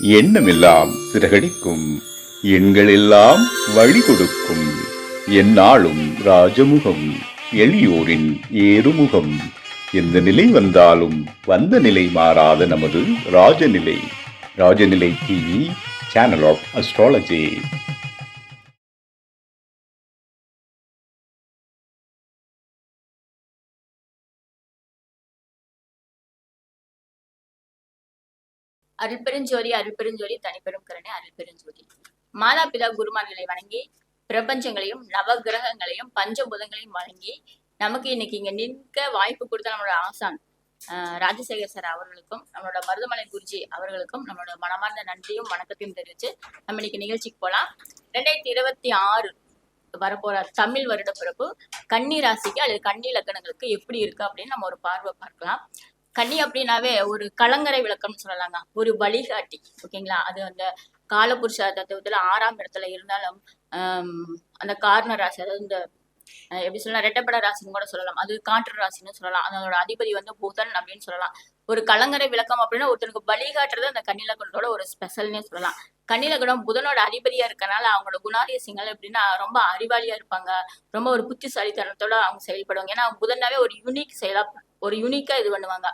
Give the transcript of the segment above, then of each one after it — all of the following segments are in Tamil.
எண்ணமெல்லாம் சிறகடிக்கும், எண்களெல்லாம் வழி கொடுக்கும், எந்நாளும் ராஜமுகம், எளியோரின் ஏறுமுகம். எந்த நிலை வந்தாலும் வந்த நிலை மாறாத நமது Rajanilai. Rajanilai TV, channel of astrology. அருள்பெருஞ்சோதி அருள்பெருஞ்சோதி தனிப்பெரும் கருணை அருள்பெருஞ்சோதி. மாதா பிதா குருமார்களை வணங்கி பிரபஞ்சங்களையும் நவகிரகங்களையும் பஞ்சபூதங்களையும் வழங்கி நமக்கு இன்னைக்கு இங்க நிற்க வாய்ப்பு கொடுத்த நம்மளோட ஆசான் ராஜசேகர் சார் அவர்களுக்கும் நம்மளோட மருதமலை குருஜி அவர்களுக்கும் நம்மளோட மனமார்ந்த நன்றியும் வணக்கத்தையும் தெரிவிச்சு நம்ம இன்னைக்கு நிகழ்ச்சிக்கு போலாம். 2026 வரப்போற தமிழ் வருட பிறப்பு கன்னி ராசிக்கு அல்லது கன்னி லக்னங்களுக்கு எப்படி இருக்கு அப்படின்னு நம்ம ஒரு பார்வை பார்க்கலாம். கன்னி அப்படின்னாவே ஒரு கலங்கரை விளக்கம்னு சொல்லலாங்க, ஒரு வழிகாட்டி. ஓகேங்களா? அது அந்த காலபுருஷ தத்துவத்துல 6ஆம் இடத்துல இருந்தாலும் அந்த காரண ராசி, அதாவது இந்த எப்படி சொல்லலாம், ரெட்டப்பட ராசின்னு கூட சொல்லலாம், அது காற்று ராசின்னு சொல்லலாம். அதோட அதிபதி வந்து புதன் அப்படின்னு சொல்லலாம். ஒரு கலங்கரை விளக்கம் அப்படின்னா ஒருத்தனுக்கு வழிகாட்டுறது அந்த கன்னிலக்கணத்தோட ஒரு ஸ்பெஷல்னே சொல்லலாம். கன்னிலக்கணம் புதனோட அதிபதியா இருக்கனால அவங்களோட குணாதிசயங்கள் எப்படின்னா ரொம்ப அறிவாளியா இருப்பாங்க, ரொம்ப ஒரு புத்திசாலித்தனத்தோட அவங்க செயல்படுவாங்க. ஏன்னா புதனாவே ஒரு யூனிக் செயலா, ஒரு யூனிக்கா இது பண்ணுவாங்க.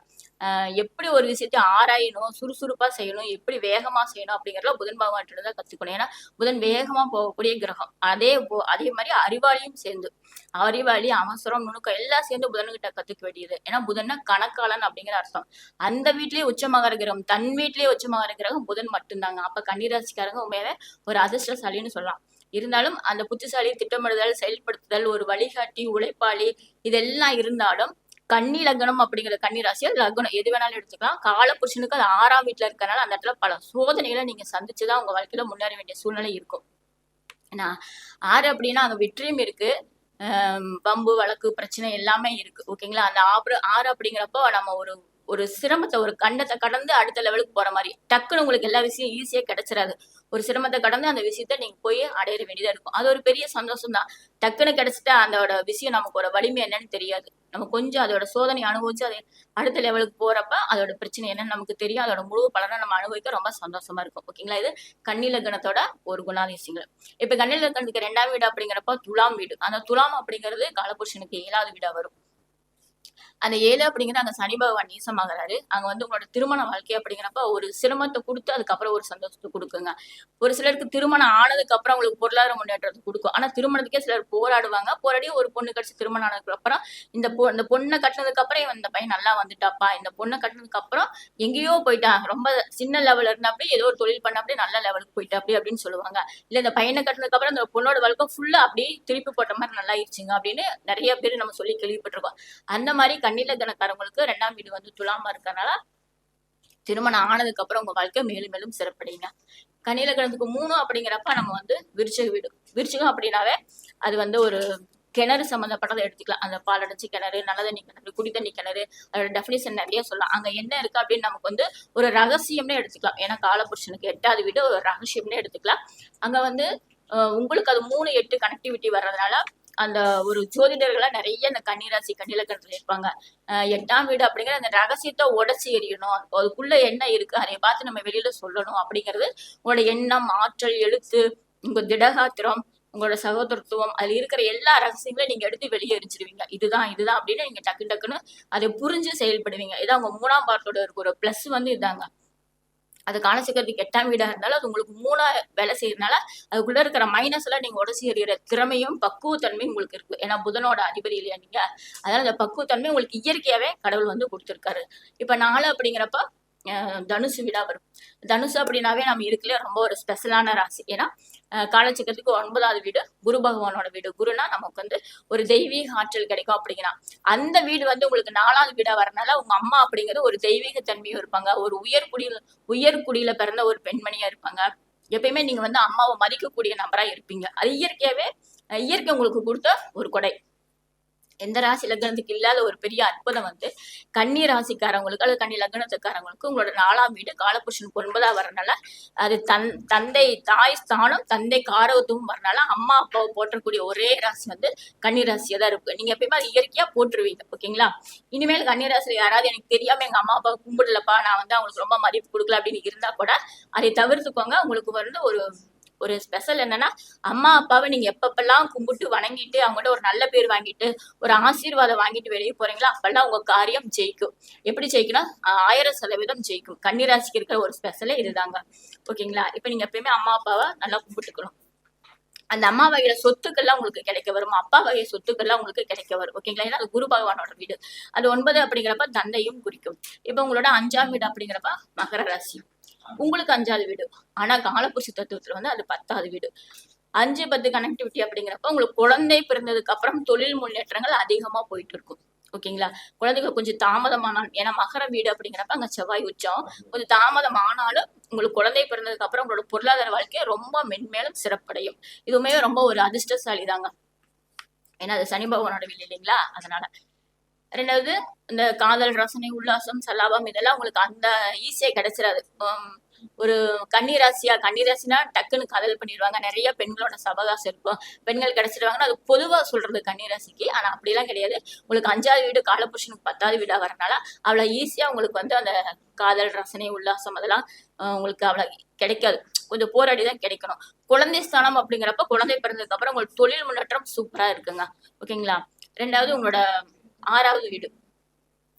எப்படி ஒரு விஷயத்தை ஆராயணும், சுறுசுறுப்பா செய்யணும், எப்படி வேகமா செய்யணும் அப்படிங்கறத புதன் பகவான் தான் கத்துக்கணும். ஏன்னா புதன் வேகமா போகக்கூடிய கிரகம். அதே மாதிரி அறிவாளியும் சேர்ந்து, அறிவாளி அவசரம் நுணுக்கம் எல்லாம் சேர்ந்து புதன்கிட்ட கத்துக்க வேண்டியது. ஏன்னா புதன்னா கணக்காளன் அப்படிங்கிற அர்த்தம். அந்த வீட்லயே உச்சமாகிற கிரகம், தன் வீட்லயே உச்சமாகிற கிரகம் புதன் மட்டும்தாங்க. அப்ப கன்னிராசிக்காரங்க உண்மையாவே ஒரு அதிர்ஷ்டசாலின்னு சொல்லலாம். இருந்தாலும் அந்த புத்திசாலி, திட்டமிடுதல், செயல்படுத்துதல், ஒரு வழிகாட்டி, உழைப்பாளி, இதெல்லாம் இருந்தாலும் கன்னி லக்னம் அப்படிங்கிற கன்னி ராசி, லக்னம் எது வேணாலும் எடுத்துக்கலாம். காலபுருஷனுக்கு அது 6ஆம் வீட்டுல இருக்கனால அந்த இடத்துல பல சோதனைகளை நீங்க சந்திச்சுதான் உங்க வாழ்க்கையில முன்னேற வேண்டிய சூழ்நிலை இருக்கும். ஏன்னா 6 அப்படின்னா அங்க வெற்றியும் இருக்கு, பம்பு வழக்கு பிரச்சனை எல்லாமே இருக்கு. ஓகேங்களா? அந்த 6 அப்படிங்கிறப்போ நம்ம ஒரு ஒரு சிரமத்தை, ஒரு கண்டத்தை கடந்து அடுத்த லெவலுக்கு போற மாதிரி டக்குன்னு உங்களுக்கு எல்லா விஷயம் ஈஸியா கிடைச்சிடாது. ஒரு சிரமத்தை கடந்து அந்த விஷயத்த நீங்க போய் அடையிற வேண்டியதா இருக்கும். அது ஒரு பெரிய சந்தோஷம் தான். டக்குன்னு கிடைச்சிட்டா அதோட விஷயம் நமக்கு ஒரு வலிமை என்னன்னு தெரியாது. நம்ம கொஞ்சம் அதோட சோதனை அனுபவிச்சு அதை அடுத்த லெவலுக்கு போறப்ப அதோட பிரச்சனை என்னன்னு நமக்கு தெரியும். அதோட முழு பலனை நம்ம அனுபவிக்க ரொம்ப சந்தோஷமா இருக்கும். ஓகேங்களா? இது கன்னி லக்னத்தோட ஒரு குணாதிசயங்கள். இப்ப கன்னி லக்னத்துக்கு 2ஆம் வீடு அப்படிங்கிறப்ப துலாம் வீடு. அந்த துலாம் அப்படிங்கிறது காலபுருஷனுக்கு 7ஆவது வீடா வரும். அந்த 7 அப்படிங்கிறது அங்க சனி பகவான் நீசமாகறாரு. அங்க வந்து உங்களோட திருமண வாழ்க்கை அப்படிங்கிறப்ப ஒரு சிரமத்தை கொடுத்து அதுக்கப்புறம் ஒரு சந்தோஷத்தை கொடுக்குங்க. ஒரு சிலருக்கு திருமணம் ஆனதுக்கு அப்புறம் உங்களுக்கு பொருளாதார முன்னேற்றத்தை கொடுக்கும். ஆனா திருமணத்துக்கே சிலர் போராடுவாங்க. போராடி ஒரு பொண்ணு கிடைச்சி திருமணம் ஆனதுக்கு அப்புறம் இந்த பொண்ணை கட்டினதுக்கு அப்புறம் இந்த பையன் நல்லா வந்துட்டாப்பா, இந்த பொண்ணை கட்டினதுக்கு அப்புறம் எங்கேயோ போயிட்டான், ரொம்ப சின்ன லெவல்ல இருந்தாப்படி ஏதோ ஒரு தொழில் பண்ணாப்படி நல்ல லெவலுக்கு போயிட்டாப்படி அப்படின்னு சொல்லுவாங்க. இல்ல இந்த பையனை கட்டினதுக்கு அப்புறம் இந்த பொண்ணோட வாழ்க்கை ஃபுல்லா அப்படியே திருப்பி போட்ட மாதிரி நல்லா ஆயிடுச்சுங்க அப்படின்னு நிறைய பேர் நம்ம சொல்லி கேள்விப்பட்டிருக்கோம். அந்த மாதிரி கன்னிலக்கணக்காரங்களுக்கு 2ஆம் வீடு வந்து துலாமா இருக்கனால திருமணம் ஆனதுக்கு அப்புறம் உங்க வாழ்க்கை மேலும் மேலும் சிறப்படைங்க. கன்னிலக்கணத்துக்கு 3 அப்படிங்கிறப்ப நம்ம வந்து விருச்சிக வீடு. விருச்சிகம் அப்படின்னாவே அது வந்து ஒரு கிணறு சம்மந்தப்பட்டதை எடுத்துக்கலாம். அந்த பாலடைச்சி கிணறு, நல்ல தண்ணி கிணறு, குடி தண்ணி கிணறு, அதோட டெஃபினிஷன் நிறைய சொல்லலாம். அங்க என்ன இருக்கு அப்படின்னு நமக்கு வந்து ஒரு ரகசியம்னே எடுத்துக்கலாம். ஏன்னா காலபுருஷனுக்கு 8ஆவது வீடு ஒரு ரகசியம்னே எடுத்துக்கலாம். அங்க வந்து உங்களுக்கு அது 3, 8 கனெக்டிவிட்டி வர்றதுனால அந்த ஒரு ஜோதிடர்களா நிறைய இந்த கன்னிராசி கன்னிலக்கணத்துல இருப்பாங்க. 8ஆம் வீடு அப்படிங்கிற அந்த ரகசியத்தை உடைச்சி எறியணும், அதுக்குள்ள என்ன இருக்கு அதை பார்த்து நம்ம வெளியில சொல்லணும் அப்படிங்கிறது உங்களோட எண்ணம், ஆற்றல், எழுத்து, உங்க திடகாத்திரம், உங்களோட சகோதரத்துவம், அதுல இருக்கிற எல்லா ரகசியங்களையும் நீங்க எடுத்து வெளியே எரிஞ்சிருவீங்க. இதுதான் இதுதான் அப்படின்னு நீங்க டக்கு டக்குன்னு அதை புரிஞ்சு செயல்படுவீங்க. இதான் உங்க 3ஆம் பாட்டோட இருக்க ஒரு பிளஸ் வந்து இதாங்க. அது காலசக்கரத்துக்கு 8ஆம் வீடா இருந்தாலும் அது உங்களுக்கு 3ஆ வேலை செய்யறதுனால அதுக்குள்ள இருக்கிற மைனஸ் எல்லாம் நீங்க உடச்சி எறிகிற திறமையும் பக்குவத்தன்மையும் உங்களுக்கு இருக்கு. ஏன்னா புதனோட அதிபதி இல்லையா நீங்க, அதனால அந்த பக்குவத்தன்மை உங்களுக்கு இயற்கையாவே கடவுள் வந்து கொடுத்திருக்காரு. இப்ப 4 அப்படிங்கிறப்ப தனுசு வீடா வரும். தனுசு அப்படின்னாவே நம்ம இருக்குல்ல ரொம்ப ஒரு ஸ்பெஷலான ராசி. ஏன்னா காலச்சக்கரத்துக்கு 9ஆவது வீடு குரு பகவானோட வீடு. குருனா நமக்கு வந்து ஒரு தெய்வீக ஆற்றல் கிடைக்கும் அப்படிங்கிறா. அந்த வீடு வந்து உங்களுக்கு 4ஆவது வீடா வரனால உங்க அம்மா அப்படிங்கிறது ஒரு தெய்வீக தன்மையும் இருப்பாங்க. ஒரு உயர்குடியில பிறந்த ஒரு பெண்மணியா இருப்பாங்க. எப்பயுமே நீங்க வந்து அம்மாவை மதிக்கக்கூடிய நபரா இருப்பீங்க. அது இயற்கை உங்களுக்கு கொடுத்த ஒரு கொடை. எந்த ராசி லக்னத்துக்கு இல்லாத ஒரு பெரிய அற்புதம் வந்து கன்னி ராசிக்காரங்களுக்கு அல்லது கன்னி லக்னத்துக்காரங்களுக்கு உங்களோட 4ஆம் வீடு காலபுருஷனுக்கு 9ஆ வரனால அது தந்தை தாய் ஸ்தானம் தந்தை காரகத்துவம் வரனால அம்மா அப்பாவை போற்றக்கூடிய ஒரே ராசி வந்து கன்னி ராசியா தான் இருக்கு. நீங்க எப்பயுமே அது இயற்கையா போட்டுருவீங்க. ஓகேங்களா? இனிமேல் கன்னி ராசியில யாராவது எனக்கு தெரியாம எங்க அம்மா அப்பாவை கும்பிடலப்பா, நான் வந்து அவங்களுக்கு ரொம்ப மதிப்பு கொடுக்கல அப்படின்னு இருந்தா கூட அதை தவிர்த்துக்கோங்க. உங்களுக்கு வந்து ஒரு ஸ்பெஷல் என்னன்னா, அம்மா அப்பாவை நீங்க எப்பப்பெல்லாம் கும்பிட்டு வணங்கிட்டு அவங்கள்ட்ட ஒரு நல்ல பேர் வாங்கிட்டு ஒரு ஆசீர்வாதம் வாங்கிட்டு வெளியே போறீங்களோ அப்பெல்லாம் உங்க காரியம் ஜெயிக்கும். எப்படி ஜெயிக்கும்னா 1000% ஜெயிக்கும். கன்னிராசிக்கு இருக்கிற ஒரு ஸ்பெஷலே இதுதாங்க. ஓகேங்களா? இப்ப நீங்க எப்பயுமே அம்மா அப்பாவை நல்லா கும்பிட்டுக்கணும். அந்த அம்மா வகையில சொத்துக்கள்லாம் உங்களுக்கு கிடைக்க வரும். அப்பா வகை சொத்துக்கள்லாம் உங்களுக்கு கிடைக்க வரும். ஓகேங்களா? ஏன்னா அது குரு பகவானோட வீடு. அது 9 அப்படிங்கிறப்ப தந்தையும் குறிக்கும். இப்ப உங்களோட 5ஆம் வீடு அப்படிங்கிறப்ப மகர ராசி. உங்களுக்கு 5வது வீடு. ஆனா காலபுருஷ தத்துவத்துல வந்து அது 10வது வீடு. 5, 10 கனெக்டிவிட்டி அப்படிங்கிறப்ப உங்களுக்கு குழந்தை பிறந்ததுக்கு அப்புறம் தொழில் முன்னேற்றங்கள் அதிகமா போயிட்டு இருக்கும். ஓகேங்களா? குழந்தைகள் கொஞ்சம் தாமதமானாலும், ஏன்னா மகர வீடு அப்படிங்கிறப்ப அங்க செவ்வாய் உச்சம், கொஞ்சம் தாமதம் ஆனாலும் உங்களுக்கு குழந்தை பிறந்ததுக்கு அப்புறம் உங்களோட பொருளாதார வாழ்க்கையை ரொம்ப மென்மேலும் சிறப்படையும். இதுவுமே ரொம்ப ஒரு அதிர்ஷ்டசாலி தாங்க. ஏன்னா அது சனி பகவானோட வீடு இல்லைங்களா? அதனால 2வது இந்த காதல், ரசனை, உல்லாசம், சல்லாபம் இதெல்லாம் உங்களுக்கு அந்த ஈஸியா கிடைச்சிடாது. ஒரு கன்னிராசினா டக்குன்னு காதல் பண்ணிடுவாங்க. நிறைய பெண்களோட சபகாசம் இருக்கும். பெண்கள் கிடைச்சிடுவாங்கன்னா அது பொதுவா சொல்றது கன்னிராசிக்கு. ஆனா அப்படிலாம் கிடையாது. உங்களுக்கு 5வது வீடு காலபுருஷனுக்கு 10வது வீடா வரனால அவ்வளவு ஈஸியா உங்களுக்கு வந்து அந்த காதல், ரசனை, உல்லாசம் அதெல்லாம் உங்களுக்கு அவ்வளவு கிடைக்காது. கொஞ்சம் போராடிதான் கிடைக்கணும். குழந்தை ஸ்தானம் அப்படிங்கிறப்ப குழந்தை பிறந்ததுக்கு அப்புறம் உங்களுக்கு தொழில் முன்னேற்றம் சூப்பரா இருக்குங்க. ஓகேங்களா? 2வது உங்களோட 6வது வீடு.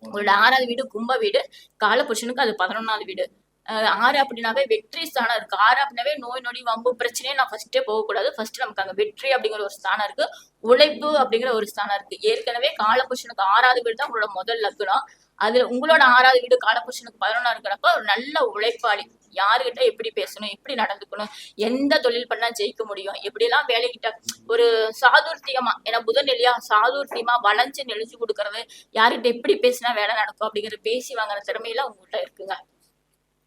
உங்களோட 6வது வீடு கும்ப வீடு. காலபுருஷனுக்கு அது 11வது வீடு. 6 அப்படின்னாவே வெற்றி ஸ்தானம் இருக்கு. 6 அப்படின்னாவே நோய் நொடி வம்பு பிரச்சனையே நான் ஃபர்ஸ்டே போகக்கூடாது. ஃபர்ஸ்ட் நமக்கு அங்க வெற்றி அப்படிங்கிற ஒரு ஸ்தானம் இருக்கு. உழைப்பு அப்படிங்கிற ஒரு ஸ்தானம் இருக்கு. ஏற்கனவே காலபுருஷனுக்கு 6வது வீடு தான் உங்களோட முதல் லக்னம். அது உங்களோட 6வது வீடு காலபுருஷனுக்கு 11 இருக்கிறப்ப ஒரு நல்ல உழைப்பாளி. யாருகிட்ட எப்படி பேசணும், எப்படி நடந்துக்கணும், எந்த தொழில் பண்ணா ஜெயிக்க முடியும், எப்படிலாம் வேலைக்கிட்ட ஒரு சாதுர்த்தியமா, ஏன்னா புதன் இல்லையா, சாதுர்த்தியமா வளைஞ்சு நெளிச்சு கொடுக்கறது, யாருகிட்ட எப்படி பேசினா வேலை நடக்கும் அப்படிங்கிற பேசி வாங்குற திறமையெல்லாம் உங்ககிட்ட இருக்குங்க.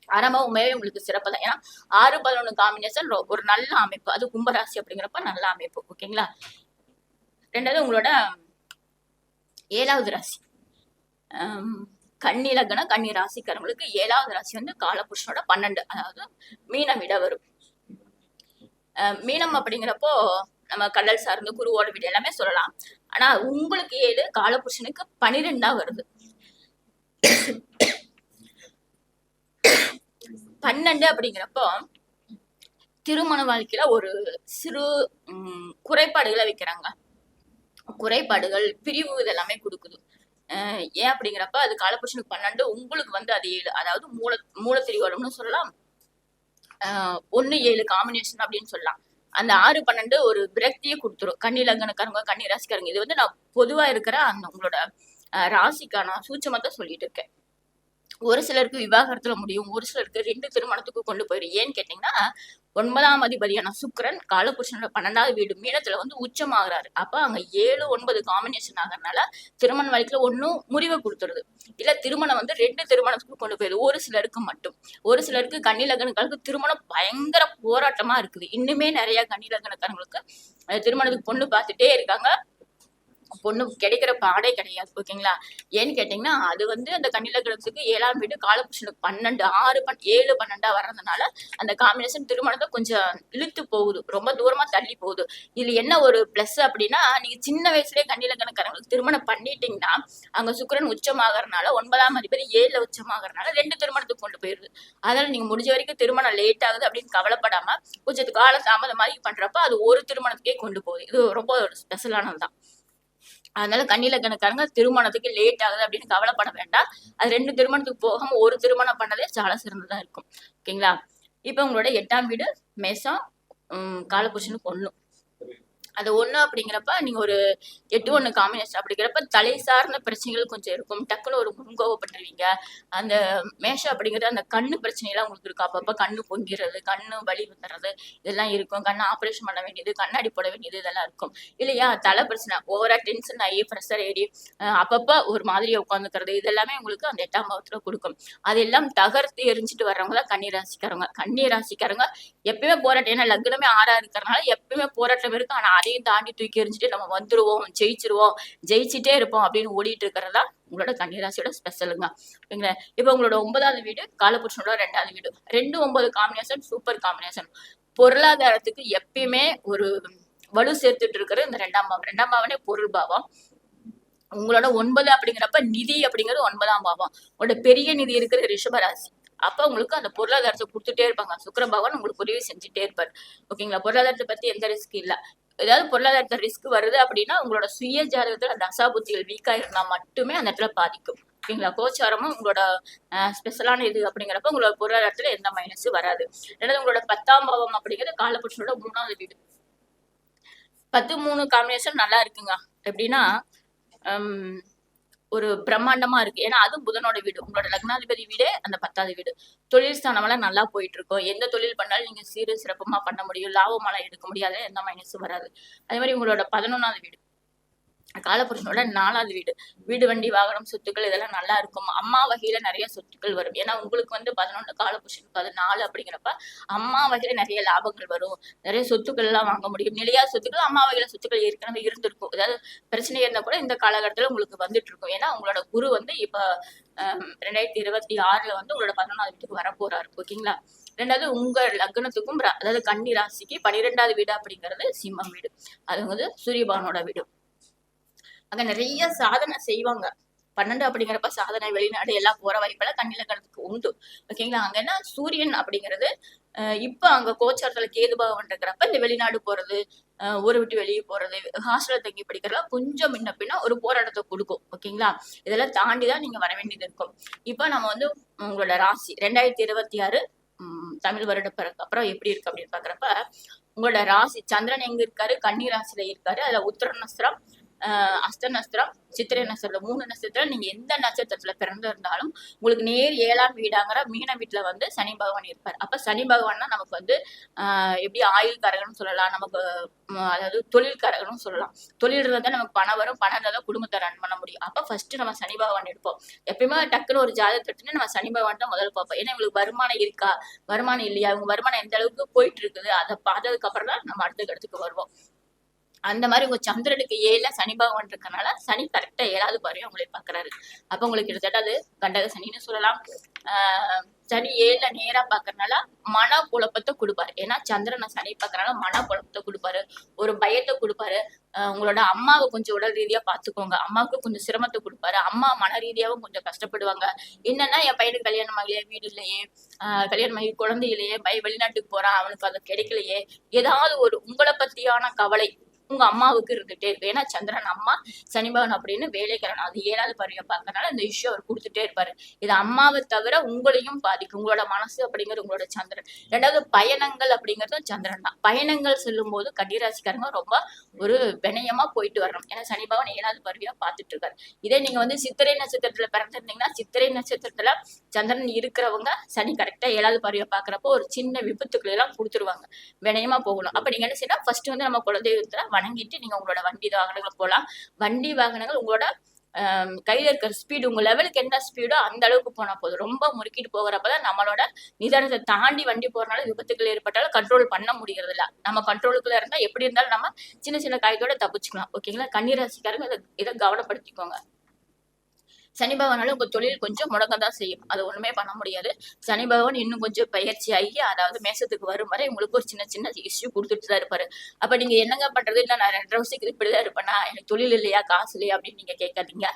ஆரம்பம் உண்மையே உங்களுக்கு சிறப்பு தான். ஏன்னா 6, 11 காம்பினேஷன் ஒரு நல்ல அமைப்பு. அது கும்பராசி அப்படிங்கிறப்ப நல்ல அமைப்பு. ஓகேங்களா? 2வது உங்களோட 7வது ராசி. கன்னி லக்னம் கன்னி ராசிக்காரங்களுக்கு 7வது ராசி வந்து காலபுருஷனோட 12, அதாவது மீனம் விட வரும். மீனம் அப்படிங்கிறப்போ நம்ம கடல் சார்ந்து குருவோட வீடு எல்லாமே சொல்லலாம். ஆனா உங்களுக்கு 7, காலபுருஷனுக்கு 12 வருது. 12 அப்படிங்கிறப்போ திருமண வாழ்க்கையில ஒரு சிறு குறைபாடுகளை வைக்கிறாங்க. குறைபாடுகள், பிரிவு இதெல்லாமே கொடுக்குது. ஏன் அப்படிங்கிறப்ப அது காலபுருஷனுக்கு 12, உங்களுக்கு வந்து அது 7, அதாவது மூலத்திரிகோணம்னு சொல்லலாம். 1, 7 காம்பினேஷன் அப்படின்னு சொல்லலாம். அந்த 6, 12 ஒரு விரக்தியை கொடுத்துரும். கன்னி லக்னக்காரங்க கன்னி ராசிக்காரங்க. இது வந்து நான் பொதுவா இருக்கிற அந்த உங்களோட ராசிக்கான சூட்சமத்தை சொல்லிட்டு இருக்கேன். ஒரு சிலருக்கு விவாகரத்துல முடியும், ஒரு சிலருக்கு 2 திருமணத்துக்கு கொண்டு போயிடும். ஏன்னு கேட்டீங்கன்னா 9ஆம் அதிபதியான சுக்கிரன் காலபுருஷனோட 12வது வீடு மீனத்துல வந்து உச்சமாகறாரு. அப்ப அங்க 7, 9 காம்பினேஷன் ஆகிறதுனால திருமண வாழ்க்கையில ஒன்னும் முறிவை கொடுத்துருது. இல்ல திருமணம் வந்து 2 திருமணத்துக்கு கொண்டு போயிடுது. ஒரு சிலருக்கு மட்டும். ஒரு சிலருக்கு கன்னி லக்னக்காரங்களுக்கு திருமணம் பயங்கர போராட்டமா இருக்குது. இன்னுமே நிறைய கன்னி லக்னக்காரங்களுக்கு திருமணத்துக்கு பொண்ணு பார்த்துட்டே இருக்காங்க. பொண்ணு கிடைக்கிற பாடே கிடையாது. ஓகேங்களா? ஏன்னு கேட்டீங்கன்னா அது வந்து அந்த கன்னி லக்னத்துக்கு 7ஆம் வீடு காலபுருஷனுக்கு 12, 6, 7, 12 வர்றதுனால அந்த காம்பினேஷன் திருமணத்தை கொஞ்சம் இழுத்து போகுது. ரொம்ப தூரமா தள்ளி போகுது. இதுல என்ன ஒரு பிளஸ் அப்படின்னா, நீங்க சின்ன வயசுலயே கன்னி லக்னக்காரங்களுக்கு திருமணம் பண்ணிட்டீங்கன்னா அங்க சுக்கிரன் உச்சமாகறதுனால 9ஆம் அதிபதி 7ல உச்சமாகறதுனால 2 திருமணத்துக்கு கொண்டு போயிருது. அதனால நீங்க முடிஞ்ச வரைக்கும் திருமணம் லேட் ஆகுது அப்படின்னு கவலைப்படாம கொஞ்சம் கால தாமதம் மாதிரி பண்றப்ப அது ஒரு திருமணத்துக்கே கொண்டு போகுது. இது ரொம்ப ஒரு ஸ்பெஷலானதுதான். அதனால கன்னி லக்னக்காரங்க திருமணத்துக்கு லேட் ஆகுது அப்படின்னு கவலைப்பட வேண்டாம். அது 2 திருமணத்துக்கு போகாம ஒரு திருமணம் பண்ணதே சால சிறந்ததா இருக்கும். ஓகேங்களா? இப்ப உங்களோட 8ஆம் வீடு மேசம், காலபுருஷனுக்கு 1. அது 1 அப்படிங்கிறப்ப நீங்க ஒரு 8, 1 காம்பினேஷன் அப்படிங்கிறப்ப தலை சார்ந்த பிரச்சனைகள் கொஞ்சம் இருக்கும். டக்குன்னு ஒரு முன்கோவப்பட்டுருவீங்க. அந்த மேஷம் அப்படிங்கிறது அந்த கண்ணு பிரச்சனைலாம் உங்களுக்கு இருக்கும். அப்பப்ப கண்ணு பொங்கிறது, கண்ணு வலி வந்துடுறது இதெல்லாம் இருக்கும். கண்ணு ஆப்ரேஷன் பண்ண வேண்டியது, கண்ணாடி போட வேண்டியது இதெல்லாம் இருக்கும். இல்லையா? தலை பிரச்சனை, ஓவரா டென்ஷன் ஆகி ப்ரெஷர் ஏறி அப்பப்ப ஒரு மாதிரியா உட்காந்துக்கிறது இதெல்லாமே உங்களுக்கு அந்த 8ஆம் பாவத்துல கொடுக்கும். அதெல்லாம் தகர்த்து எரிஞ்சிட்டு வர்றவங்க தான் கன்னி ராசிக்காரங்க. கன்னி ராசிக்காரங்க எப்பயுமே போராட்டம். ஏன்னா லக்னமே 6ஆ இருக்கிறதுனால எப்பயுமே போராட்டம் இருக்கு. ஆனா எல்லாத்தையும் தாண்டி தூக்கி எறிஞ்சிட்டு நம்ம வந்துருவோம், ஜெயிச்சிருவோம், ஜெயிச்சிட்டே இருப்போம் அப்படின்னு ஓடிட்டு இருக்கிறதா உங்களோட கன்னிராசியோட ஸ்பெஷலுங்க. ஓகேங்களா? இப்போ உங்களோட 9வது வீடு காலபுருஷனோட 2வது வீடு. 2, 9 காம்பினேஷன் சூப்பர் காம்பினேஷன். பொருளாதாரத்துக்கு எப்பயுமே ஒரு வலு சேர்த்துட்டு இருக்கிறது இந்த 2ஆம் பாவம். 2ஆம் பாவனே பொருள் பாவம். உங்களோட 9 அப்படிங்கிறப்ப நிதி அப்படிங்கிறது 9ஆம் பாவம். உங்களோட பெரிய நிதி இருக்கிறது ரிஷபராசி. அப்ப உங்களுக்கு அந்த பொருளாதாரத்தை கொடுத்துட்டே இருப்பாங்க. சுக்கிர பகவான் உங்களுக்கு உதவி செஞ்சுட்டே இருப்பாரு. ஓகேங்களா? பொருளாதாரத்தை பத்தி எந்த ரிஸ்க் இல்ல. ஏதாவது பொருளாதாரத்தை ரிஸ்க் வருது அப்படின்னா உங்களோட சுய ஜாதகத்துல தசாபுத்திகள் வீக்கா இருந்தா மட்டுமே அந்த இடத்துல பாதிக்கும். ஓகேங்களா? கோச்சாரமும் உங்களோட ஸ்பெஷலான இது அப்படிங்கிறப்ப உங்களோட பொருளாதாரத்துல எந்த மைனஸும் வராது. ரெண்டாவது உங்களோட 10ஆம் பாவம் அப்படிங்கிறது காலபுருஷனோட 3வது வீடு. 10, 3 காம்பினேஷன் நல்லா இருக்குங்க. எப்படின்னா ஒரு பிரம்மாண்டமா இருக்கு. ஏன்னா அது புதனோட வீடு. உங்களோட லக்னாதிபதி வீடே அந்த 10வது வீடு. தொழில் ஸ்தானமெல்லாம் நல்லா போயிட்டு இருக்கும். எந்த தொழில் பண்ணாலும் நீங்க சீரு சிறப்புமா பண்ண முடியும். லாபமெல்லாம் எடுக்க முடியாது. எந்த மைனஸும் வராது. அதே மாதிரி உங்களோட 11வது வீடு காலபுருஷனோட 4வது வீடு. வீடு, வண்டி, வாகனம், சொத்துக்கள் இதெல்லாம் நல்லா இருக்கும். அம்மா வகையில நிறைய சொத்துக்கள் வரும். ஏன்னா உங்களுக்கு 11 காலபுருஷனுக்கு 14 அப்படிங்கிறப்ப அம்மா வகையில நிறைய லாபங்கள் வரும். நிறைய சொத்துக்கள் எல்லாம் வாங்க முடியும். நிலையா சொத்துக்கள், அம்மா வகையில சொத்துக்கள் ஏற்கனவே இருந்திருக்கும். ஏதாவது பிரச்சனை இருந்தா கூட இந்த காலகட்டத்துல உங்களுக்கு வந்துட்டு இருக்கும். ஏன்னா உங்களோட குரு இப்ப 2026 உங்களோட 11வது வீட்டுக்கு வரப்போறாரு. ஓகேங்களா? ரெண்டாவது உங்க லக்னத்துக்கும் அதாவது கன்னி ராசிக்கு 12வது வீடு அப்படிங்கிறது சிம்மம் வீடு. அது சூரிய பகவானோட வீடு. அங்க நிறைய சாதனை செய்வாங்க. 12 அப்படிங்கிறப்ப சாதனை, வெளிநாடு எல்லாம் போற வாய்ப்பெல்லாம் கன்னி லக்னத்துக்கு உண்டு. ஓகேங்களா? அங்க என்ன சூரியன் அப்படிங்கிறது இப்ப அங்க கோச்சாரத்துல கேது பகவான் இருக்கிறப்ப இந்த வெளிநாடு போறது, ஊரை விட்டு வெளியே போறது, ஹாஸ்டல்ல தங்கி படிக்கிறதுலாம் கொஞ்சம் முன்ன பின்ன ஒரு போராட்டத்தை கொடுக்கும். ஓகேங்களா? இதெல்லாம் தாண்டிதான் நீங்க வர வேண்டியது இருக்கும். இப்ப நம்ம உங்களோட ராசி 2026 தமிழ் வருட பிறகு அப்புறம் எப்படி இருக்கு அப்படின்னு பாக்குறப்ப உங்களோட ராசி சந்திரன் எங்க இருக்காரு? கன்னி ராசியில இருக்காரு. அதுல உத்திர நஸ்திரம், அஸ்த நஸ்திரம், சித்திரை நட்சத்திரம் 3 நட்சத்திரம் நீங்க எந்த நட்சத்திரத்துல பிறந்திருந்தாலும் உங்களுக்கு நேர் 7ஆம் வீடாங்கிற மீன வீட்டுல சனி பகவான் இருப்பார். அப்ப சனி பகவான் தான் நமக்கு எப்படி ஆயுள் காரகன்னு சொல்லலாம், நமக்கு அதாவது தொழில் காரகனும் சொல்லலாம். தொழில் இருந்தா நமக்கு பணம் வரும், பணம் இருந்தா குடும்பத்தை ரன் பண்ண முடியும். அப்ப ஃபர்ஸ்ட் நம்ம சனி பகவான் எடுப்போம். எப்பயுமே டக்குன்னு ஒரு ஜாதகத்துன்னு நம்ம சனி பகவான் தான் முதல்ல பார்ப்போம். ஏன்னா இவங்களுக்கு வருமானம் இருக்கா, வருமானம் இல்லையா, இவங்க வருமானம் எந்த அளவுக்கு போயிட்டு இருக்குது, அதை பார்த்ததுக்கு அப்புறம் தான் நம்ம அடுத்த இடத்துக்கு வருவோம். அந்த மாதிரி உங்க சந்திரனுக்கு 7ல சனி பகவான் இருக்கனால சனி கரெக்டா 7வது பாரு உங்களை பாக்குறாரு. அப்ப உங்களுக்கு கிட்டத்தட்ட அது கண்டக சனின்னு சொல்லலாம். சனி 7ல நேரா பாக்குறதுனால மன குழப்பத்தை கொடுப்பாரு. ஏன்னா சந்திரனை சனி பாக்குறதுனால மன குழப்பத்தை கொடுப்பாரு, ஒரு பயத்தை கொடுப்பாரு. உங்களோட அம்மாவை கொஞ்சம் உடல் ரீதியா பாத்துக்கோங்க. அம்மாவுக்கு கொஞ்சம் சிரமத்தை கொடுப்பாரு. அம்மா மன ரீதியாவும் கொஞ்சம் கஷ்டப்படுவாங்க. என்னன்னா என் பையனுக்கு கல்யாணம் ஆகலையே, வீடு இல்லையே, கல்யாணம் ஆகி குழந்தை இல்லையே, வெளிநாட்டுக்கு போறான், அவனுக்கு அது கிடைக்கலையே, ஏதாவது ஒரு உங்களை பத்தியான கவலை உங்க அம்மாவுக்கு இருந்துட்டே இருக்கு. ஏன்னா சந்திரன் அம்மா, சனிபவன் அப்படின்னு வேலைக்காரன், அது 7வது பார்வையை பார்க்கறதுனால இந்த இஷ்யூ அவர் கொடுத்துட்டே இருப்பாரு. இது அம்மாவை தவிர உங்களையும் பாதிக்கும். உங்களோட மனசு அப்படிங்கிறது உங்களோட சந்திரன். ரெண்டாவது பயணங்கள் அப்படிங்கிறதும் சந்திரன் தான். பயணங்கள் செல்லும் போது கன்னிராசிக்காரங்க ரொம்ப ஒரு வினயமா போயிட்டு வரணும். ஏன்னா சனிபவன் 7வது பார்வையா பார்த்துட்டு இருக்காரு. இதே நீங்க சித்திரை நட்சத்திரத்துல பிறந்திருந்தீங்கன்னா சித்திரை நட்சத்திரத்துல சந்திரன் இருக்கிறவங்க சனி கரெக்டா 7வது பார்வையா பாக்குறப்போ ஒரு சின்ன விபத்துக்களை எல்லாம் கொடுத்துருவாங்க. வினயமா போகணும். அப்ப நீங்க என்ன செய்யணும், ஃபர்ஸ்ட் நம்ம குலதெய்வத்துல வணங்கிட்டு நீங்க உங்களோட வண்டி வாகனங்கள் போலாம். வண்டி வாகனங்கள் உங்களோட கையில இருக்கிற ஸ்பீடு, உங்க லெவலுக்கு என்ன ஸ்பீடோ அந்த அளவுக்கு போனா போதும். ரொம்ப முறுக்கிட்டு போகிறப்பதான் நம்மளோட நிதானத்தை தாண்டி வண்டி போறதுனால விபத்துக்கள் ஏற்பட்டாலும் கண்ட்ரோல் பண்ண முடியறது இல்ல. நம்ம கண்ட்ரோலுக்குள்ள இருந்தா எப்படி இருந்தாலும் நம்ம சின்ன சின்ன காயத்தோட தப்பிச்சுக்கலாம். ஓகேங்களா? கன்னிராசிக்காரங்க இதை கவனப்படுத்திக்கோங்க. சனி பகவானால உங்க தொழில் கொஞ்சம் முடங்கதான் செய்யும். அது ஒண்ணுமே பண்ண முடியாது. சனி பகவான் இன்னும் கொஞ்சம் பயிற்சி ஆகி அதாவது மேசத்துக்கு வரும் வரை உங்களுக்கு ஒரு சின்ன சின்ன இஷ்யூ கொடுத்துட்டு தான் இருப்பாரு. அப்ப நீங்க என்னங்க பண்றது, இல்ல நான் 2 வருஷத்துக்கு இப்படிதான் இருப்பேனா, எனக்கு தொழில் இல்லையா, காசு இல்லையா அப்படின்னு நீங்க கேட்காதீங்க.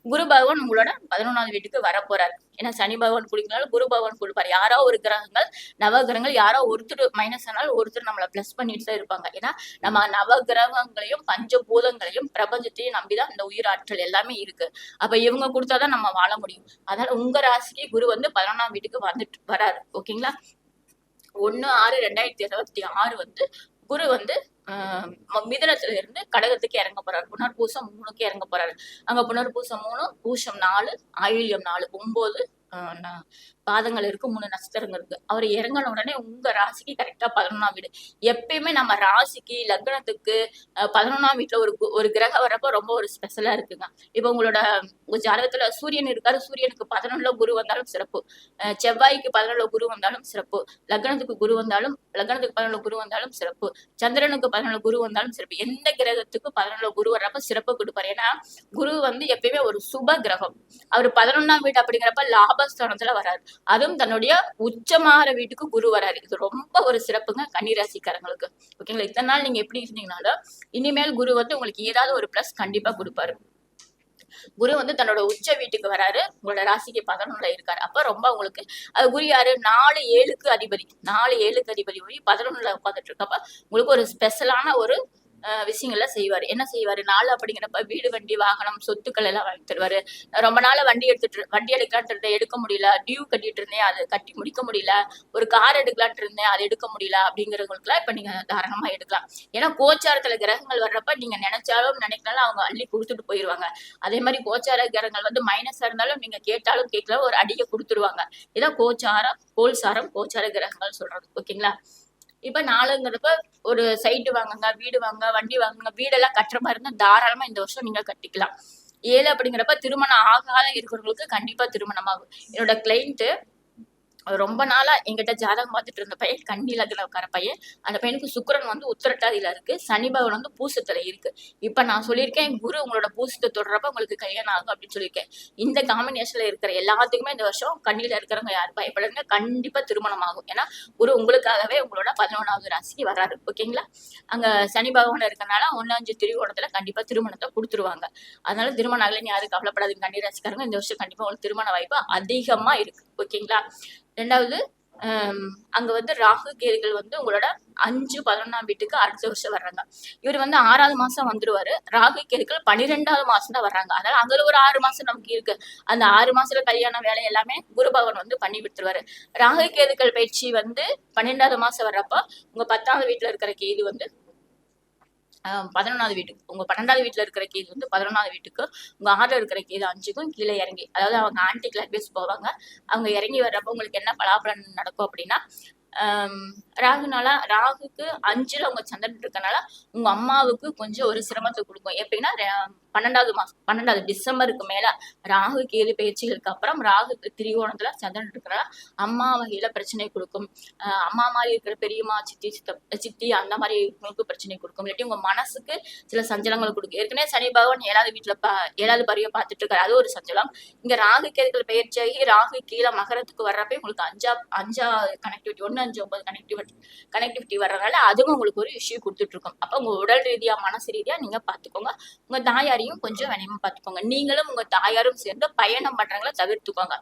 குரு பகவான் உங்களோட 11வது வீட்டுக்கு வரப்போறாரு. ஏன்னா சனி பகவான் குடிக்கனாலும் குரு பகவான் கொடுப்பாரு. யாரோ ஒரு கிரகங்கள், நவ கிரகங்கள் யாரோ ஒருத்தர் மைனஸ் ஆனாலும் ஒருத்தர் நம்மளை பிளஸ் பண்ணிட்டு தான் இருப்பாங்க. ஏன்னா நம்ம நவ கிரகங்களையும் பஞ்சபூதங்களையும் பிரபஞ்சத்தையும் நம்பிதான் இந்த உயிராற்றல் எல்லாமே இருக்கு. அப்ப இவங்க கொடுத்தாதான் நம்ம வாழ முடியும். அதனால உங்க ராசிக்கு குரு 11ஆம் வீட்டுக்கு வந்துட்டு வராரு. ஓகேங்களா? 1/6/2026 குரு மிதுனத்துல இருந்து கடகத்துக்கு இறங்க போறாரு. புனர்பூசம் 3க்கு இறங்க போறாரு. அங்க புனர்பூசம் 3, பூசம் 4, ஆயில்யம் 4, 9, பாதங்கள் இருக்கு, 3 நட்சத்திரங்கள் இருக்கு. அவர் இறங்கின உடனே உங்க ராசிக்கு கரெக்டா 11ஆம் வீடு. எப்பயுமே நம்ம ராசிக்கு லக்னத்துக்கு 11ஆம் வீட்டுல ஒரு கிரகம் வரப்போ ரொம்ப ஒரு ஸ்பெஷலா இருக்குங்க. இப்ப உங்களோட உங்க ஜாதகத்துல சூரியன் இருக்காரு, சூரியனுக்கு 11ல குரு வந்தாலும் சிறப்பு, செவ்வாய்க்கு 11ல குரு வந்தாலும் சிறப்பு, லக்னத்துக்கு 11ல குரு வந்தாலும் சிறப்பு, சந்திரனுக்கு 11ல குரு வந்தாலும் சிறப்பு. எந்த கிரகத்துக்கு 11ல குரு வர்றப்ப சிறப்பு கொடுப்பாரு. ஏன்னா குரு எப்பயுமே ஒரு சுப கிரகம். அவர் 11ஆம் வீடு அப்படிங்கிறப்ப லாபஸ்தானத்துல வராரு. அதுவும் தன்னுடைய உச்சமாற வீட்டுக்கு குரு வராரு. இது ரொம்ப ஒரு சிறப்புங்க கன்னிராசிக்காரங்களுக்கு. ஓகேங்களா? இத்தனை நாள் நீங்க எப்படி இருந்தீங்கனாலும் இனிமேல் குரு உங்களுக்கு ஏதாவது ஒரு பிளஸ் கண்டிப்பா கொடுப்பாரு. குரு தன்னோட உச்ச வீட்டுக்கு வராரு, உங்களோட ராசிக்கு 11ல இருக்காரு. அப்ப ரொம்ப உங்களுக்கு அது குரு யாரு? 4-7க்கு அதிபதி. 4-7க்கு அதிபதி போய் 11ல உட்காந்துட்டு இருக்கப்ப உங்களுக்கு ஒரு ஸ்பெஷலான ஒரு விஷயங்கள்லாம் செய்வாரு. என்ன செய்வாரு? 4 அப்படிங்கிறப்ப வீடு, வண்டி, வாகனம், சொத்துக்கள் எல்லாம் வாங்கி தருவாரு. ரொம்ப நாள் வண்டி எடுக்கலான்ட்டு இருந்தேன், எடுக்க முடியல. டியூ கட்டிட்டு இருந்தேன், அதை கட்டி முடிக்க முடியல. ஒரு கார் எடுக்கலான்ட்டு இருந்தேன், அதை எடுக்க முடியல. அப்படிங்கிறவங்களுக்கு எல்லாம் இப்ப நீங்க தாராளமா எடுக்கலாம். ஏன்னா கோச்சாரத்துல கிரகங்கள் வர்றப்ப நீங்க நினைச்சாலும் நினைக்கனாலும் அவங்க அள்ளி கொடுத்துட்டு போயிருவாங்க. அதே மாதிரி கோச்சார கிரகங்கள் மைனஸா இருந்தாலும் நீங்க கேட்டாலும் கேட்கலாம், ஒரு அடியை கொடுத்துருவாங்க. இதான் கோச்சார கிரகங்கள் சொல்றது. ஓகேங்களா? இப்ப 4ங்கிறப்ப ஒரு சைட்டு வாங்குங்க, வீடு வாங்க, வண்டி வாங்குங்க. வீடெல்லாம் கட்டுற மாதிரி இருந்தா தாராளமா இந்த வருஷம் நீங்க கட்டிக்கலாம். 7 அப்படிங்கிறப்ப திருமணம் ஆகாத இருக்கிறவங்களுக்கு கண்டிப்பா திருமணம் ஆகும். என்னோட கிளைண்ட் ரொம்ப நாளா என்கிட்ட ஜாதகம் பார்த்துட்டு இருந்த பையன், கன்னி லக்னக்கார பையன். அந்த பையனுக்கு சுக்கிரன் உத்திரட்டாதியில இருக்கு, சனி பகவான் பூசத்துல இருக்கு. இப்ப நான் சொல்லியிருக்கேன், குரு உங்களோட பூசத்தை தொடர்றப்ப உங்களுக்கு கல்யாணம் ஆகும் அப்படின்னு சொல்லியிருக்கேன். இந்த காம்பினேஷன்ல இருக்கிற எல்லாத்துக்குமே இந்த வருஷம் கண்ணில இருக்கிறவங்க யாரும் பயப்படுங்க, கண்டிப்பா திருமணம் ஆகும். ஏன்னா குரு உங்களுக்காகவே உங்களோட 11வது ராசிக்கு வர்றாரு. ஓகேங்களா? அங்க சனி பகவான் இருக்கனால 1-5 திரிகோணத்துல கண்டிப்பா திருமணத்தை கொடுத்துருவாங்க. அதனால திருமணம் ஆகலன்னு யாரும் கவலைப்படாதீங்க கன்னி ராசிக்காரங்க. இந்த வருஷம் கண்டிப்பா உங்களுக்கு திருமண வாய்ப்பு அதிகமா இருக்கு. ஓகேங்களா? 2வது, அங்க ராகு கேதுகள் உங்களோட 5-11ஆம் வீட்டுக்கு அடுத்த வருஷம் வர்றாங்க. இவர் 6வது மாசம் வந்துருவாரு. ராகு கேதுக்கள் 12வது மாசம் தான் வர்றாங்க. அதனால அங்க ஒரு 6 மாசம் நமக்கு இருக்கு. அந்த 6 மாசத்துல கல்யாண வேலை எல்லாமே குரு பகவான் பண்ணி விட்டுருவாரு. ராகு கேதுக்கள் பயிற்சி 12வது மாசம் வர்றப்ப உங்க 10வது வீட்டுல இருக்கிற கேது 11வது வீட்டுக்கு, உங்க 12வது வீட்டுல இருக்கிற கேது 11வது வீட்டுக்கு, உங்க 6ல இருக்கிற கேது 5க்கும் கீழே இறங்கி, அதாவது அவங்க ஆன்டி கிளாக்வைஸ் போவாங்க. அவங்க இறங்கி வர்றப்ப உங்களுக்கு என்ன பலாபலன் நடக்கும் அப்படின்னா, ராகுக்கு 5ல உங்க சந்திரன் இருக்கனால உங்க அம்மாவுக்கு கொஞ்சம் ஒரு சிரமத்தை கொடுக்கும். எப்படின்னா 12வது டிசம்பருக்கு மேல ராகு கேது பயிற்சிகளுக்கு அப்புறம் ராகு திரிகோணத்துல சந்திரன் இருக்கிறனால அம்மா வகையில பிரச்சனை கொடுக்கும். அம்மா மாதிரி இருக்கிற பெரியம்மா, சித்தி அந்த மாதிரி உங்களுக்கு பிரச்சனை கொடுக்கும். இல்லாட்டி உங்க மனசுக்கு சில சஞ்சலங்கள் கொடுக்கும். ஏற்கனவே சனி பகவான் 7வது பரிவை பார்த்துட்டு இருக்காரு, அது ஒரு சஞ்சலம். இங்க ராகு கேதுகள் பயிற்சியாகி ராகு கீழே மகரத்துக்கு வர்றப்ப உங்களுக்கு 5 கனெக்டிவிட்டி 1-5-9 கனெக்டிவிட்டி வர்றதுனால அதுவும் உங்களுக்கு ஒரு இஷ்யூ கொடுத்துட்டு இருக்கும். அப்ப உங்க உடல் ரீதியா, மனசு ரீதியா நீங்க பாத்துக்கோங்க. உங்க தாயாரையும் கொஞ்சம் வேணுமா பாத்துக்கோங்க. நீங்களும் உங்க தாயாரும் சேர்ந்து பயணம் பண்றவங்கள தவிர்த்துக்கோங்க.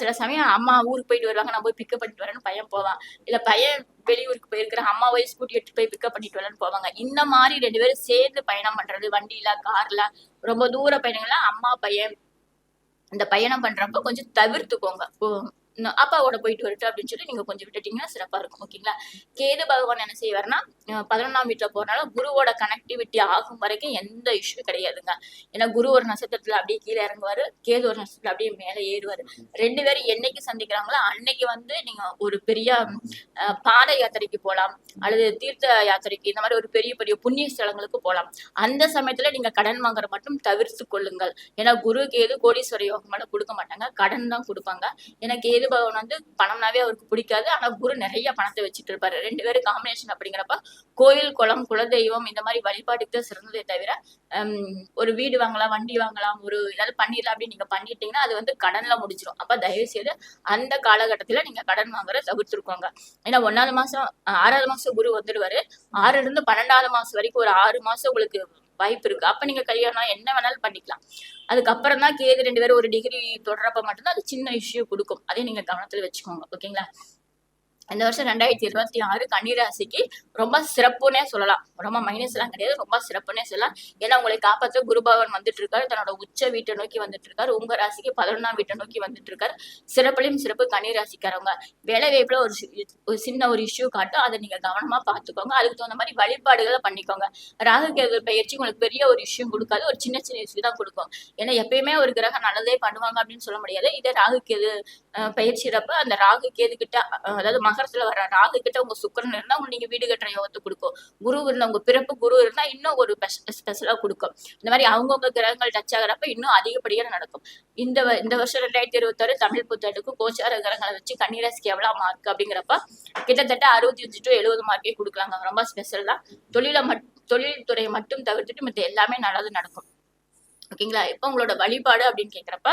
சில சமயம் அம்மா ஊருக்கு போயிட்டு வருவாங்க, நான் போய் பிக்கப் பண்ணிட்டு வரேன்னு பையன் போவான். இல்ல பையன் வெளியூருக்கு போயிருக்கிற அம்மாவை ஸ்கூட்டி எடுத்து போய் பிக்கப் பண்ணிட்டு வரேன்னு போவாங்க. இந்த மாதிரி 2 பேரும் சேர்ந்து பயணம் பண்றது, வண்டியில, கார்ல, ரொம்ப தூர பயணங்கள்ல அம்மா பையன் இந்த பயணம் பண்றப்ப கொஞ்சம் தவிர்த்துக்கோங்க. அப்பாவோட போயிட்டு வரட்டும் அப்படின்னு சொல்லி நீங்க கொஞ்சம் விட்டுட்டீங்கன்னா சிறப்பா இருக்கும். ஓகேங்களா? கேது பகவான் என்ன செய்வாருன்னா 11ஆம் வீட்டுல போறதுனால குருவோட கனெக்டிவிட்டி ஆகும் வரைக்கும் எந்த இஷ்யூ கிடையாதுங்க. ஏன்னா குரு ஒரு நட்சத்திரத்துல அப்படியே கீழே இறங்குவாரு, கேது ஒரு நட்சத்திரத்துல அப்படியே மேலே ஏறுவாரு. 2 பேரும் என்னைக்கு சந்திக்கிறாங்களோ அன்னைக்கு நீங்க ஒரு பெரிய பாத யாத்திரைக்கு போகலாம், அல்லது தீர்த்த யாத்திரைக்கு, இந்த மாதிரி ஒரு பெரிய பெரிய புண்ணிய ஸ்தலங்களுக்கு போகலாம். அந்த சமயத்துல நீங்க கடன் வாங்குற மட்டும் தவிர்த்து கொள்ளுங்கள். ஏன்னா குரு கேது கோடீஸ்வர யோகம் மேல கொடுக்க மாட்டாங்க, கடன் தான் கொடுப்பாங்க. ஏன்னா கேது பகவான் பணம்னாவே அவருக்கு பிடிக்காது. ஆனா குரு நிறைய பணத்தை வச்சுட்டு இருப்பாரு. 2 பேரும் காம்பினேஷன் அப்படிங்கிறப்ப கோயில், குளம், குலதெய்வம் இந்த மாதிரி வழிபாட்டுக்கு சிறந்ததே தவிர ஒரு வீடு வாங்கலாம், வண்டி வாங்கலாம், ஒரு ஏதாவது பண்ணிடலாம் அப்படின்னு நீங்க பண்ணிட்டீங்கன்னா அது கடன்ல முடிச்சிடும். அப்ப தயவு செய்து அந்த காலகட்டத்துல நீங்க கடன் வாங்குற தவிர்த்துருக்கோங்க. ஏன்னா 1வது மாசம் 6வது மாசம் குரு வந்துடுவாரு. 6ல இருந்து 12வது மாசம் வரைக்கும் ஒரு 6 மாசம் உங்களுக்கு வாய்ப்பு இருக்கு. அப்ப நீங்க கல்யாணம் என்ன வேணாலும் பண்ணிக்கலாம். அதுக்கப்புறம் தான் கேது 2 பேரும் ஒரு டிகிரி தொடரப்ப மட்டும்தான் அது சின்ன இஷ்யூ கொடுக்கும். அதையும் நீங்க கவனத்துல வச்சுக்கோங்க. ஓகேங்களா? இந்த வருஷம் 2026 கன்னிராசிக்கு ரொம்ப சிறப்புன்னே சொல்லலாம். ரொம்ப மைனஸ் எல்லாம் கிடையாது, ரொம்ப சிறப்புன்னே சொல்லலாம். ஏன்னா உங்களை காப்பாற்ற குரு பகவான் வந்துட்டு இருக்காரு, தன்னோட உச்ச வீட்டை நோக்கி வந்துட்டு இருக்காரு, உங்க ராசிக்கு 11ஆம் வீட்டை நோக்கி வந்துட்டு இருக்காரு. சிறப்புலையும் சிறப்பு கன்னிராசிக்காரவங்க. வேலை வாய்ப்புல ஒரு சின்ன ஒரு இஷ்யூ காட்டும், அதை நீங்க கவனமா பார்த்துக்கோங்க. அதுக்கு தகுந்த மாதிரி வழிபாடுகளை பண்ணிக்கோங்க. ராகு கேது பயிற்சி உங்களுக்கு பெரிய ஒரு இஷ்யூ கொடுக்காது, ஒரு சின்ன சின்ன இஷ்யூ தான் கொடுக்கும். ஏன்னா எப்பயுமே ஒரு கிரகம் நல்லதே பண்ணுவாங்க அப்படின்னு சொல்ல முடியாது. இதே ராகு கேது பயிற்சிறப்ப அந்த ராகு கேது கிட்ட, அதாவது மகரத்துல வர ராகு கிட்ட உங்க சுக்கிரன் இருந்தா நீங்க வீடு கட்டுற யோகத்தை கொடுக்கும். குரு இருந்தா, உங்க பிறப்பு குரு இருந்தா இன்னும் ஒரு ஸ்பெஷலா கொடுக்கும். இந்த மாதிரி அவங்கவுங்க கிரகங்கள் டச் ஆகிறப்ப இன்னும் அதிகப்படியாக நடக்கும். இந்த வருஷம் 2026 தமிழ் புத்தாண்டுக்கு கோச்சார கிரகங்களை வச்சு கன்னிராசிக்கு எவ்வளவு மார்க் அப்படிங்கிறப்ப கிட்டத்தட்ட 65 to 70 மார்க்கே கொடுக்கலாங்க. ரொம்ப ஸ்பெஷல் தான். தொழில் துறையை மட்டும் தவிர்த்துட்டு மற்ற எல்லாமே நல்லது நடக்கும். ஓகேங்களா? இப்போ உங்களோட வழிபாடு அப்படின்னு கேட்குறப்ப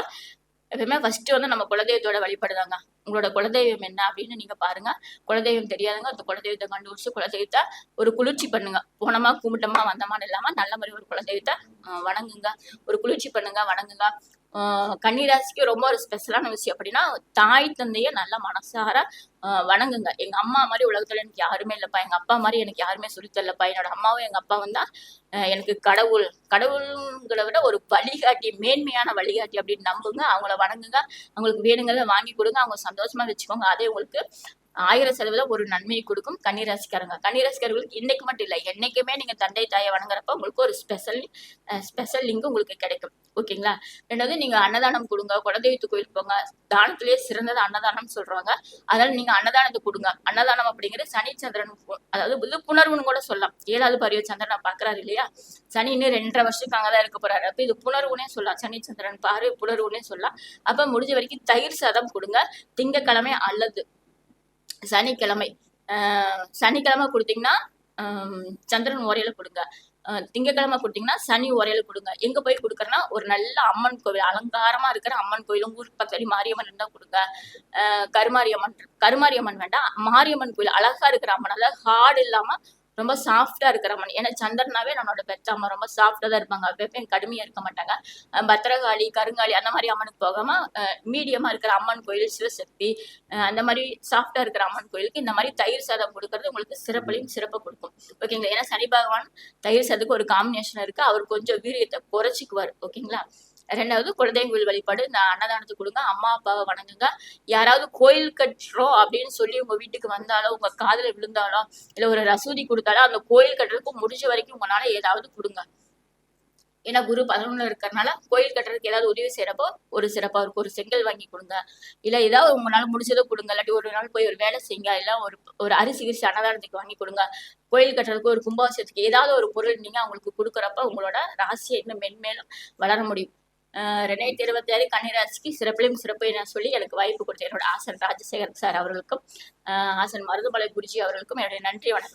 எப்பயுமே ஃபர்ஸ்ட் வந்து நம்ம குலதெய்வத்தோட வழிபாடுதாங்க. உங்களோட குலதெய்வம் என்ன அப்படின்னு நீங்க பாருங்க. குலதெய்வம் தெரியாதுங்க, அந்த குலதெய்வத்தை கண்டுபிடிச்சு குலதெய்வத்தை ஒரு குளிர்ச்சி பண்ணுங்க. போனமா கும்பிட்டோமா வந்தமான்னு இல்லாம நல்ல மாதிரி ஒரு குலதெய்வத்தை வணங்குங்க, ஒரு குளிர்ச்சி பண்ணுங்க, வணங்குங்க. கன்னிராசிக்கு ரொம்ப ஒரு ஸ்பெஷலான விஷயம் அப்படின்னா தாய் தந்தைய நல்ல மனசார வணங்குங்க. எங்க அம்மா மாதிரி உலகத்துல எனக்கு யாருமே இல்லப்பா, எங்க அப்பா மாதிரி எனக்கு யாருமே சொல்லித்தரலப்பா, என்னோட அம்மாவும் எங்க அப்பாவும் தான் எனக்கு கடவுள்களை விட ஒரு வழிகாட்டி, மேன்மையான வழிகாட்டி அப்படின்னு நம்புங்க. அவங்கள வணங்குங்க, அவங்களுக்கு வேணுங்கிறத வாங்கி கொடுங்க, அவங்க சந்தோஷமா வச்சுக்கோங்க. அதே உங்களுக்கு 1000 செலவுல ஒரு நன்மையை கொடுக்கும். கன்னிராசிக்காரர்களுக்கு இன்னைக்கு மட்டும் இல்லை, என்னைக்குமே நீங்க தந்தை தாயை வணங்குறப்ப உங்களுக்கு ஒரு ஸ்பெஷல் லிங்க் உங்களுக்கு கிடைக்கும். ஓகேங்களா? ரெண்டாவது நீங்க அன்னதானம் கொடுங்க, குலதெய்வத்து கோயில் போங்க. தானத்திலேயே சிறந்தது அன்னதானம் சொல்றாங்க. அதனால நீங்க அன்னதானத்தை கொடுங்க. அன்னதானம் அப்படிங்கிறது சனி சந்திரன், அதாவது விழிப்புணர்வுன்னு கூட சொல்லலாம். 7வது பருவ சந்திரனை பாக்குறாரு இல்லையா? சனி இன்னும் 2.5 வருஷத்துக்கு அங்கதான் இருக்க போறாரு. அப்ப இது புணர்வுனே சொல்லலாம். சனி சந்திரன் பார்வை புணர்வுனே சொல்லலாம். அப்ப முடிஞ்ச வரைக்கும் தயிர் சாதம் கொடுங்க. திங்கக்கிழமை அல்லது சனிக்கிழமை கொடுத்தீங்கன்னா சந்திரன் ஓரையில கொடுங்க. திங்கக்கிழமை கொடுத்தீங்கன்னா சனி ஓரையில கொடுங்க. எங்க போய் கொடுக்கறனா ஒரு நல்ல அம்மன் கோவில், அலங்காரமா இருக்கிற அம்மன் கோயிலும், ஊர் பக்கத்துல மாரியம்மன் இருந்தா கொடுங்க. கருமாரியம்மன் வேண்டாம், மாரியம்மன் கோயில் அழகா இருக்கிற அம்மன், அதாவது ஹார்ட் இல்லாம ரொம்ப சாஃப்டா இருக்கிற அம்மன். ஏன்னா சந்திரனாவே நம்மளோட பெத்த அம்மா ரொம்ப சாஃப்டா தான் இருப்பாங்க, எப்பயும் கடுமையா இருக்க மாட்டாங்க. பத்திரகாளி, கருங்காளி அந்த மாதிரி அம்மனுக்கு போகாம மீடியமா இருக்கிற அம்மன் கோயில், சிவசக்தி அந்த மாதிரி சாஃப்டா இருக்கிற அம்மன் கோயிலுக்கு இந்த மாதிரி தயிர் சாதம் கொடுக்கறது உங்களுக்கு சிறப்பையும் சிறப்பை கொடுக்கும். ஓகேங்களா? ஏன்னா சனி பகவான் தயிர் சாதத்துக்கு ஒரு காம்பினேஷன் இருக்கு, அவர் கொஞ்சம் வீரியத்தை குறைச்சிக்குவார். ஓகேங்களா? ரெண்டாவது குலதெய்வ கோயில் வழிபாடு, இந்த அன்னதானத்தை கொடுங்க, அம்மா அப்பாவை வணங்குங்க. யாராவது கோயில் கட்டுறோம் அப்படின்னு சொல்லி உங்க வீட்டுக்கு வந்தாலோ, உங்க காதுல விழுந்தாலோ, இல்ல ஒரு ரசூதி கொடுத்தாலும் அந்த கோயில் கட்டுறதுக்கு முடிஞ்ச வரைக்கும் உங்களால ஏதாவது கொடுங்க. ஏன்னா குரு 11 இருக்கிறதுனால கோயில் கட்டுறதுக்கு ஏதாவது உதவி செய்யறப்போ ஒரு சிறப்பா இருக்கும். ஒரு செங்கல் வாங்கி கொடுங்க, இல்ல ஏதாவது உங்களால முடிஞ்சதை கொடுங்க. இல்லாட்டி ஒரு நாள் போய் ஒரு வேலை செய்யுங்க, இல்ல ஒரு அரிசி கிரிசி அன்னதானத்துக்கு வாங்கி கொடுங்க. கோயில் கட்டுறதுக்கு ஒரு கும்பாபிஷேகத்துக்கு ஏதாவது ஒரு பொருள் நீங்க அவங்களுக்கு கொடுக்குறப்ப உங்களோட ராசியை இன்னும் மென்மேலும் வளர முடியும். 2026 கன்னிராசிக்கு சிறப்பிலும் சிறப்பு என சொல்லி எனக்கு வாய்ப்பு கொடுத்த என்னோட ஆசன் ராஜசேகர் சார் அவர்களுக்கும், ஆசன் மருதுமலை குருஜி அவர்களுக்கும் என்னுடைய நன்றி வணக்கம்.